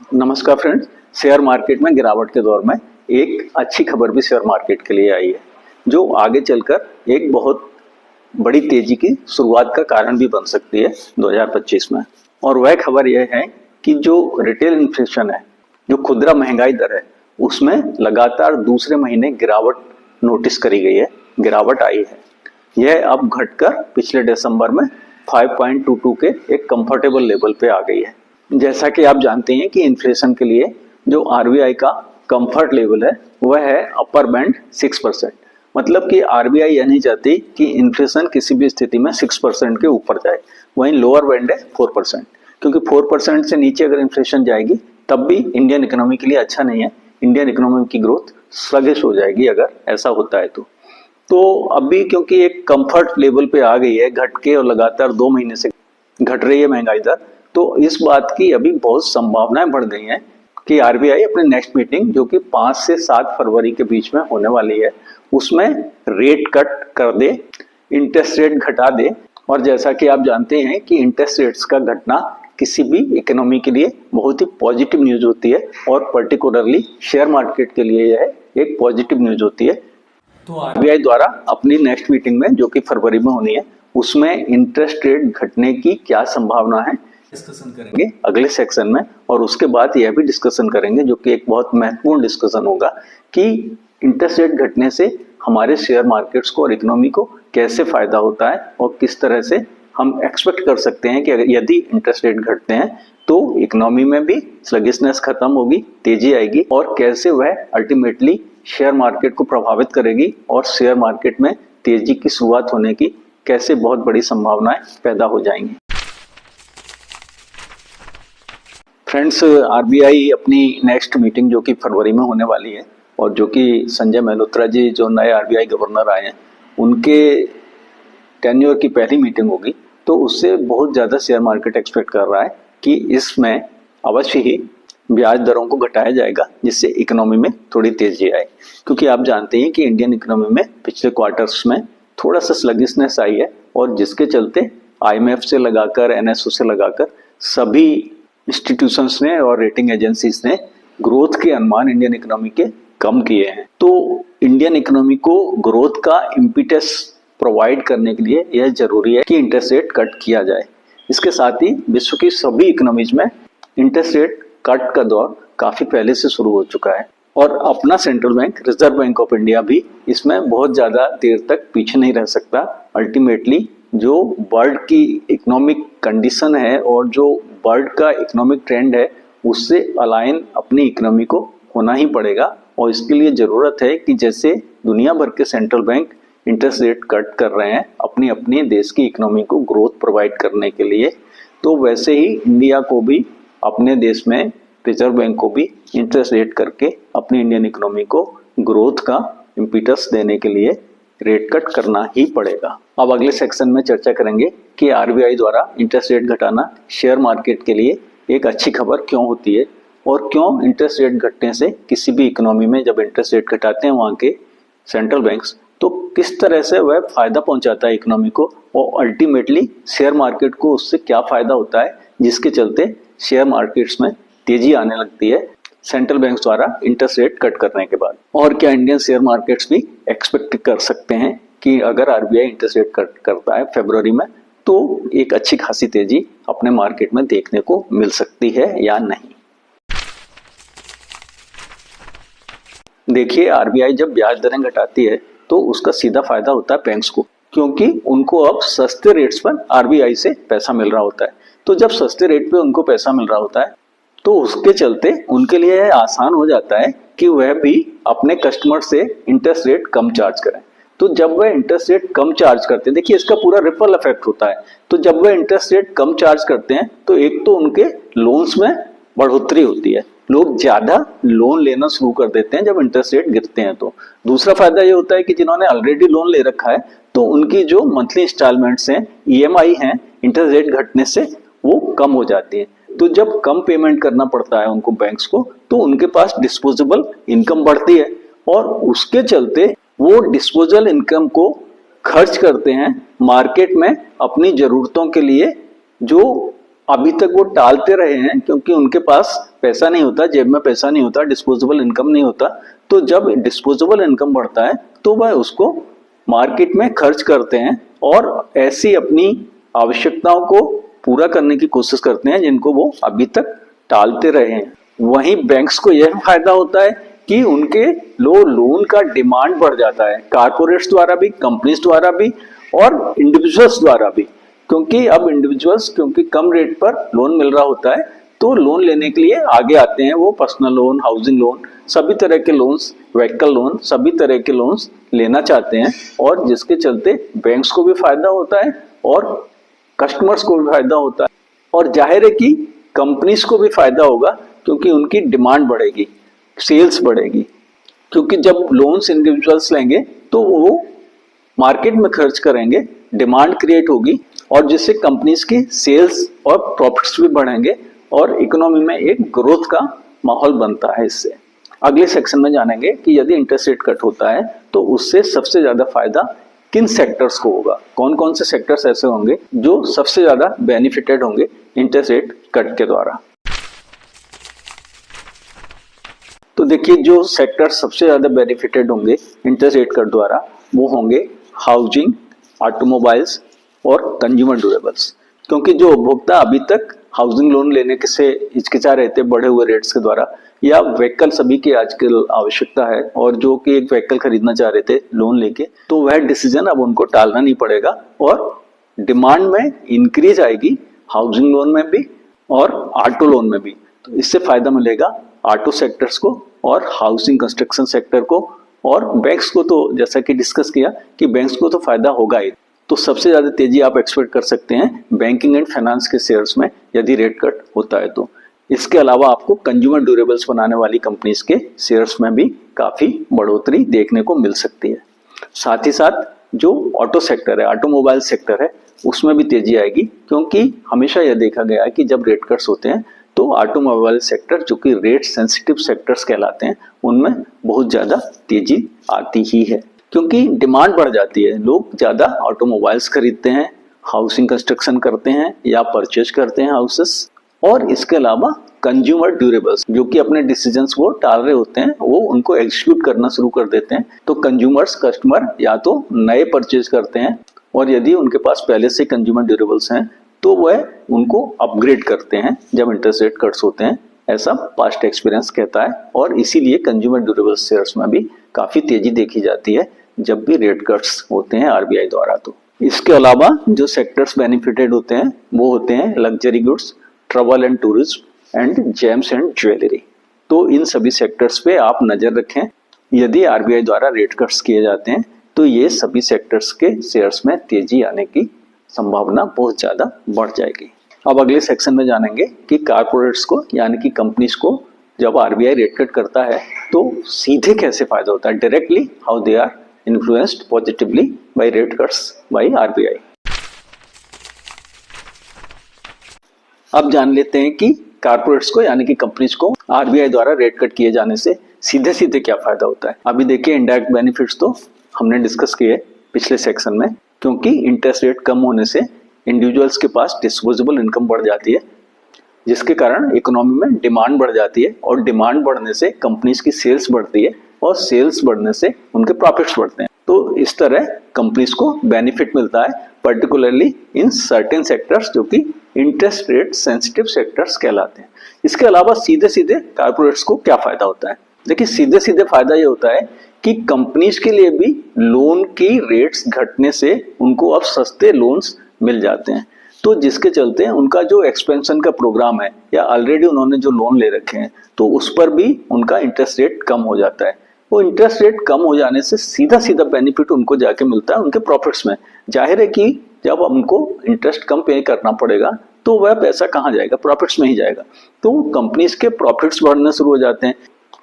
नमस्कार friends. Share market में गिरावट के दौर में एक अच्छी खबर भी शेयर मार्केट के लिए आई है, जो आगे चलकर एक बहुत बड़ी तेजी की शुरुआत का कारण भी बन सकती है 2025 में। और वह खबर यह है कि जो रिटेल इन्फ्लेशन है, जो खुदरा महंगाई दर है, उसमें लगातार दूसरे महीने गिरावट नोटिस करी गई है, गिरावट आई है। यह अब घटकर पिछले दिसंबर में 5.22 के एक कंफर्टेबल लेवल पे आ गई है। जैसा कि आप जानते हैं कि इन्फ्लेशन के लिए जो आरबीआई का कंफर्ट लेवल है वह है अपर बैंड 6%। मतलब कि आरबीआई यह नहीं चाहती कि इन्फ्लेशन किसी भी स्थिति में 6% के ऊपर जाए। वहीं लोअर बैंड है 4%, क्योंकि 4% से नीचे अगर इन्फ्लेशन जाएगी तब भी इंडियन इकोनॉमी के लिए अच्छा नहीं है। इंडियन इकोनॉमी की ग्रोथ स्लगिश हो जाएगी अगर ऐसा होता है तो अभी क्योंकि एक कंफर्ट लेवल पे आ गई है घट के, और लगातार 2 महीने से घट रही है महंगाई दर, तो इस बात की अभी बहुत संभावनाएं बढ़ गई हैं कि आरबीआई अपने नेक्स्ट मीटिंग जो कि 5 से 7 फरवरी के बीच में होने वाली है उसमें रेट कट कर दे, इंटरेस्ट रेट घटा दे। और जैसा कि आप जानते हैं कि इंटरेस्ट रेट्स का घटना किसी भी इकोनॉमी के लिए बहुत ही पॉजिटिव न्यूज होती है, और पर्टिकुलरली शेयर मार्केट के लिए यह एक पॉजिटिव न्यूज होती है। तो आरबीआई द्वारा अपनी नेक्स्ट मीटिंग में जो कि फरवरी में होनी है उसमें इंटरेस्ट रेट घटने की क्या संभावना है डिस्कशन करेंगे अगले सेक्शन में। और उसके बाद यह भी डिस्कशन करेंगे, जो कि एक बहुत महत्वपूर्ण डिस्कशन होगा, कि इंटरेस्ट रेट घटने से हमारे शेयर मार्केट्स को और इकोनॉमी को कैसे फायदा होता है, और किस तरह से हम एक्सपेक्ट कर सकते हैं कि यदि इंटरेस्ट रेट घटते हैं तो इकोनॉमी में भी स्लगिशनेस खत्म होगी, तेजी आएगी, और कैसे वह अल्टीमेटली शेयर मार्केट को प्रभावित करेगी और शेयर मार्केट में तेजी की शुरुआत होने की कैसे बहुत बड़ी संभावनाएं पैदा हो जाएंगी। फ्रेंड्स, आरबीआई अपनी नेक्स्ट मीटिंग जो कि फरवरी में होने वाली है, और जो कि संजय मल्होत्रा जी जो नए आरबीआई गवर्नर आए हैं उनके टेन्योर की पहली मीटिंग होगी, तो उससे बहुत ज़्यादा शेयर मार्केट एक्सपेक्ट कर रहा है कि इसमें अवश्य ही ब्याज दरों को घटाया जाएगा, जिससे इकोनॉमी में थोड़ी तेजी आए। क्योंकि आप जानते हैं कि इंडियन इकोनॉमी में पिछले क्वार्टर्स में थोड़ा सा स्लगिशनेस आई है, और जिसके चलते आईएमएफ से लगाकर एनएसओ से लगाकर सभी इंस्टीट्यूशंस ने और रेटिंग एजेंसीज ने ग्रोथ के अनुमान इंडियन इकोनॉमी के कम किए हैं। तो इंडियन इकोनॉमी को ग्रोथ का इम्पिटस प्रोवाइड करने के लिए यह जरूरी है कि इंटरेस्ट रेट कट किया जाए। इसके साथ ही विश्व की सभी इकोनॉमीज में इंटरेस्ट रेट कट का दौर काफी पहले से शुरू हो चुका है, और अपना central bank reserve bank of India भी इसमें बहुत ज्यादा देर तक पीछे नहीं रह सकता। अल्टीमेटली जो वर्ल्ड की इकोनॉमिक कंडीशन है और जो वर्ल्ड का इकोनॉमिक ट्रेंड है उससे अलाइन अपनी इकोनॉमी को होना ही पड़ेगा। और इसके लिए जरूरत है कि जैसे दुनिया भर के central bank interest rate cut कर रहे हैं अपनी अपनी देश की इकोनॉमी को ग्रोथ प्रोवाइड करने के लिए, तो वैसे ही इंडिया को भी अपने देश में रिजर्व बैंक को भी इंटरेस्ट रेट करके अपनी इंडियन इकोनॉमी को ग्रोथ का इम्पिटस देने के लिए रेट कट करना ही पड़ेगा। अब अगले सेक्शन में चर्चा करेंगे कि आरबीआई द्वारा इंटरेस्ट रेट घटाना शेयर मार्केट के लिए एक अच्छी खबर क्यों होती है, और क्यों इंटरेस्ट रेट घटने से किसी भी इकोनॉमी में जब इंटरेस्ट रेट घटाते हैं वहाँ के सेंट्रल बैंक्स, तो किस तरह से वह फायदा पहुंचाता है इकोनॉमी को, और अल्टीमेटली शेयर मार्केट को उससे क्या फायदा होता है, जिसके चलते शेयर मार्केट्स में तेजी आने लगती है सेंट्रल बैंक द्वारा इंटरेस्ट रेट कट करने के बाद। और क्या इंडियन शेयर मार्केट्स भी एक्सपेक्ट कर सकते हैं कि अगर आरबीआई इंटरेस्ट रेट कट करता है फरवरी में तो एक अच्छी खासी तेजी अपने मार्केट में देखने को मिल सकती है या नहीं। देखिए, आरबीआई जब ब्याज दरें घटाती है तो उसका सीधा फायदा होता है बैंक्स को, क्योंकि उनको अब सस्ते रेट्स पर आरबीआई से पैसा मिल रहा होता है। तो जब सस्ते रेट पे उनको पैसा मिल रहा होता है तो उसके चलते उनके लिए आसान हो जाता है कि वह भी अपने कस्टमर से इंटरेस्ट रेट कम चार्ज करें। तो जब वह इंटरेस्ट रेट कम चार्ज करते हैं, देखिए इसका पूरा रिपल इफेक्ट होता है। तो जब वह इंटरेस्ट रेट कम चार्ज करते हैं तो एक तो उनके लोन्स में बढ़ोतरी होती है, लोग ज्यादा लोन लेना शुरू कर देते हैं जब इंटरेस्ट रेट गिरते हैं। तो दूसरा फायदा ये होता है कि जिन्होंने ऑलरेडी लोन ले रखा है तो उनकी जो मंथली इंस्टॉलमेंट्स हैं, ईएमआई हैं, इंटरेस्ट रेट घटने से वो कम हो जाती है। तो जब कम पेमेंट करना पड़ता है उनको बैंक्स को, तो उनके पास डिस्पोजेबल इनकम बढ़ती है, और उसके चलते वो डिस्पोजेबल इनकम को खर्च करते हैं मार्केट में अपनी जरूरतों के लिए, जो अभी तक वो टालते रहे हैं क्योंकि उनके पास पैसा नहीं होता, जेब में पैसा नहीं होता, डिस्पोजेबल इनकम नहीं होता। तो जब डिस्पोजेबल इनकम बढ़ता है तो वह उसको मार्केट में खर्च करते हैं और ऐसी अपनी आवश्यकताओं को पूरा करने की कोशिश करते हैं जिनको वो अभी तक टालते रहे हैं। वहीं बैंक्स को यह फायदा होता है कि उनके लोन का डिमांड बढ़ जाता है, कारपोरेट्स द्वारा भी, कंपनीज द्वारा भी और इंडिविजुअल्स द्वारा भी। क्योंकि अब इंडिविजुअल्स क्योंकि कम रेट पर लोन मिल रहा होता है तो लोन लेने के लिए आगे आते हैं। वो पर्सनल लोन, हाउसिंग लोन, सभी तरह के लोन्स, व्हीकल लोन, सभी तरह के लोन्स लेना चाहते हैं और जिसके चलते बैंक्स को भी फायदा होता है और कस्टमर्स को भी फायदा होता है और जाहिर है कि कंपनीज को भी फायदा होगा क्योंकि उनकी डिमांड बढ़ेगी, सेल्स बढ़ेगी। क्योंकि जब लोन्स इंडिविजुअल्स लेंगे तो वो मार्केट में खर्च करेंगे, डिमांड क्रिएट होगी और जिससे कंपनीज की सेल्स और प्रॉफिट्स भी बढ़ेंगे और इकोनॉमी में एक ग्रोथ का माहौल बनता है इससे। अगले सेक्शन में जानेंगे कि यदि इंटरेस्ट रेट कट होता है तो उससे सबसे ज्यादा फायदा किन सेक्टर्स को होगा, कौन कौन से सेक्टर्स ऐसे होंगे जो सबसे ज्यादा बेनिफिटेड होंगे इंटरेस्ट रेट कट के द्वारा। तो देखिए, जो सेक्टर सबसे ज्यादा बेनिफिटेड होंगे इंटरेस्ट रेट कट द्वारा वो होंगे हाउसिंग, ऑटोमोबाइल्स और कंज्यूमर ड्यूरेबल्स। क्योंकि जो उपभोक्ता अभी तक हाउसिंग लोन लेने से हिचकिचा रहे थे बढ़े हुए रेट्स के द्वारा, या व्हीकल सभी की आजकल आवश्यकता है और जो कि एक व्हीकल खरीदना चाह रहे थे लोन लेके, तो वह डिसीजन अब उनको टालना नहीं पड़ेगा और डिमांड में इंक्रीज आएगी हाउसिंग लोन में भी और ऑटो लोन में भी। तो इससे फायदा मिलेगा ऑटो सेक्टर्स को और हाउसिंग कंस्ट्रक्शन सेक्टर को, और बैंक्स को तो जैसा कि डिस्कस किया कि बैंक्स को तो फायदा होगा ही। तो सबसे ज्यादा तेजी आप एक्सपेक्ट कर सकते हैं बैंकिंग एंड फाइनेंस के शेयर्स में यदि रेट कट होता है तो। इसके अलावा आपको कंज्यूमर ड्यूरेबल्स बनाने वाली कंपनीज के शेयर्स में भी काफी बढ़ोतरी देखने को मिल सकती है। साथ ही साथ जो ऑटो सेक्टर है, ऑटोमोबाइल सेक्टर है, उसमें भी तेजी आएगी क्योंकि हमेशा यह देखा गया है कि जब रेट कट्स होते हैं तो ऑटोमोबाइल सेक्टर जो कि रेट सेंसिटिव सेक्टर्स कहलाते हैं उनमें बहुत ज्यादा तेजी आती ही है क्योंकि डिमांड बढ़ जाती है। लोग ज्यादा ऑटोमोबाइल्स खरीदते हैं, हाउसिंग कंस्ट्रक्शन करते हैं या परचेज करते हैं हाउसेस। और इसके अलावा कंज्यूमर ड्यूरेबल्स जो कि अपने डिसीजंस वो टाल रहे होते हैं वो उनको एग्जीक्यूट करना शुरू कर देते हैं। तो कंज्यूमर्स, कस्टमर या तो नए परचेज करते हैं और यदि उनके पास पहले से कंज्यूमर ड्यूरेबल्स हैं तो वह उनको अपग्रेड करते हैं जब इंटरेस्ट रेट कट्स होते हैं, ऐसा पास्ट एक्सपीरियंस कहता है। और इसीलिए कंज्यूमर ड्यूरेबल शेयर्स में भी काफी तेजी देखी जाती है जब भी रेट कट्स होते हैं आरबीआई द्वारा। तो इसके अलावा जो सेक्टर्स बेनिफिटेड होते हैं वो होते हैं luxury goods, travel and tourism and James and jewellery. तो इन सभी सेक्टर्स पे आप नजर रखें। यदि आरबीआई द्वारा रेट कट्स किए जाते हैं तो ये सभी सेक्टर्स के शेयर्स में तेजी आने की संभावना बहुत ज्यादा बढ़ जाएगी। अब अगले सेक्शन में जानेंगे कि कारपोरेट्स को यानी कि कंपनीज को जब आरबीआई रेट कट करता है तो सीधे कैसे फायदा होता है, directly how they are influenced positively by rate cuts by RBI. अब जान लेते हैं कि कारपोरेट्स को यानी कि कंपनीज को आरबीआई द्वारा रेट कट किए जाने से सीधे सीधे क्या फायदा होता है। अभी देखिए, इनडायरेक्ट बेनिफिट्स तो हमने डिस्कस किए पिछले सेक्शन में, क्योंकि इंटरेस्ट रेट कम होने से इंडिविजुअल्स के पास डिस्पोजेबल इनकम बढ़ जाती है जिसके कारण इकोनॉमी में डिमांड बढ़ जाती है और डिमांड बढ़ने से कंपनीज की सेल्स बढ़ती है और सेल्स बढ़ने से उनके प्रॉफिट्स बढ़ते हैं। तो इस तरह कंपनीज को बेनिफिट मिलता है, पर्टिकुलरली इन सर्टेन सेक्टर्स जो कि इंटरेस्ट रेट सेंसिटिव सेक्टर्स कहलाते हैं। इसके अलावा सीधे सीधे कारपोरेट्स को क्या फायदा होता है? देखिए, सीधे सीधे फायदा ये होता है कि कंपनीज के लिए भी लोन की रेट्स घटने से उनको अब सस्ते लोन्स मिल जाते हैं। तो जिसके चलते उनका जो एक्सपेंशन का प्रोग्राम है या ऑलरेडी उन्होंने जो लोन ले रखे हैं तो उस पर भी उनका इंटरेस्ट रेट कम हो जाता है। वो इंटरेस्ट रेट कम हो जाने से सीधा सीधा बेनिफिट उनको जाके मिलता है उनके प्रॉफिट्स में। जाहिर है कि जब उनको इंटरेस्ट कम पे करना पड़ेगा तो वह पैसा कहाँ जाएगा? प्रॉफिट्स में ही जाएगा। तो कंपनीज के प्रॉफिट्स बढ़ने शुरू हो जाते हैं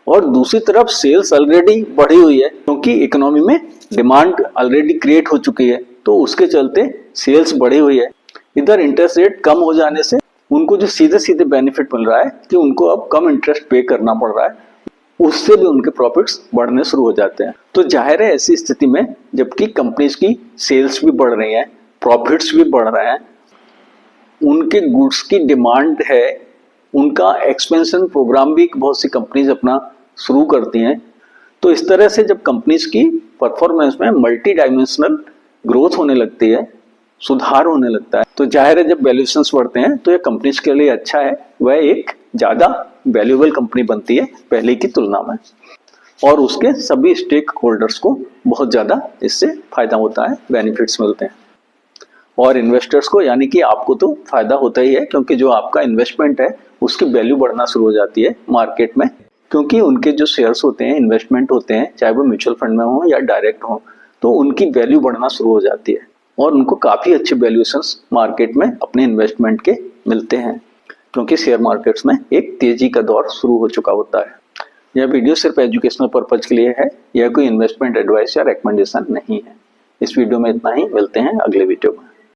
और दूसरी तरफ सेल्स ऑलरेडी बढ़ी हुई है क्योंकि इकोनॉमी में डिमांड ऑलरेडी क्रिएट हो चुकी है, तो उसके चलते सेल्स बढ़ी हुई है। इधर इंटरेस्ट रेट कम हो जाने से उनको जो सीधे सीधे बेनिफिट मिल रहा है कि उनको अब कम इंटरेस्ट पे करना पड़ रहा है, उससे भी उनके प्रॉफिट्स बढ़ने शुरू हो जाते हैं। तो जाहिर है ऐसी स्थिति में जबकि कंपनीज की सेल्स भी बढ़ रही है, प्रॉफिट्स भी बढ़ रहे हैं, उनके गुड्स की डिमांड है, उनका एक्सपेंशन प्रोग्राम भी बहुत सी कंपनीज अपना शुरू करती हैं। तो इस तरह से जब कंपनीज की परफॉर्मेंस में मल्टी डायमेंशनल ग्रोथ होने लगती है, सुधार होने लगता है, तो जाहिर है जब वैल्यूएशंस बढ़ते हैं तो ये कंपनीज के लिए अच्छा है, वह एक ज्यादा वैल्यूएबल कंपनी बनती है पहले की तुलना में, और उसके सभी स्टेक होल्डर्स को बहुत ज्यादा इससे फायदा होता है, बेनिफिट्स मिलते हैं। और इन्वेस्टर्स को यानी कि आपको तो फायदा होता ही है, क्योंकि जो आपका इन्वेस्टमेंट है उसकी वैल्यू बढ़ना शुरू हो जाती है मार्केट में, क्योंकि उनके जो शेयर्स होते हैं, इन्वेस्टमेंट होते हैं, चाहे वो म्यूचुअल फंड में हो या डायरेक्ट हो, तो उनकी वैल्यू बढ़ना शुरू हो जाती है और उनको काफी अच्छे वैल्यूएशंस मार्केट में अपने इन्वेस्टमेंट के मिलते हैं, क्योंकि शेयर मार्केट्स में एक तेजी का दौर शुरू हो चुका होता है। यह वीडियो सिर्फ एजुकेशनल पर्पज के लिए है, यह कोई इन्वेस्टमेंट एडवाइस या रिकमेंडेशन नहीं है। इस वीडियो में इतना ही, मिलते हैं अगले वीडियो में।